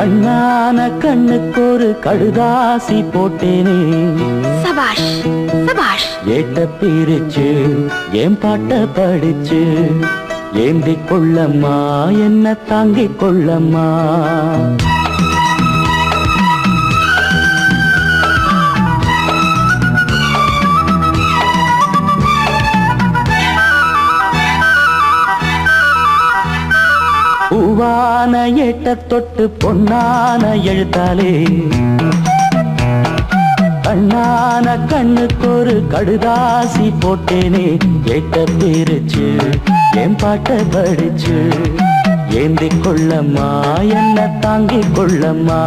கண்ணான கண்ணுக்கு ஒரு கடுதாசி போட்டேனே. சபாஷ் சபாஷ். ஏட்ட பிரிச்சு ஏன் பாட்ட படிச்சு ஏந்திக் கொள்ளம்மா என்ன தாங்கிக் கொள்ளம்மா. பூவான ஏட்ட தொட்டு பொன்னான எழுத்தாலே கண்ணான கண்ணுக்கு ஒரு கடுதாசி போட்டேனே. ஏட்ட பிரிச்சு என் பாட்ட படிச்சு ஏந்திக் கொள்ளம்மா என்ன தாங்கிக் கொள்ளம்மா.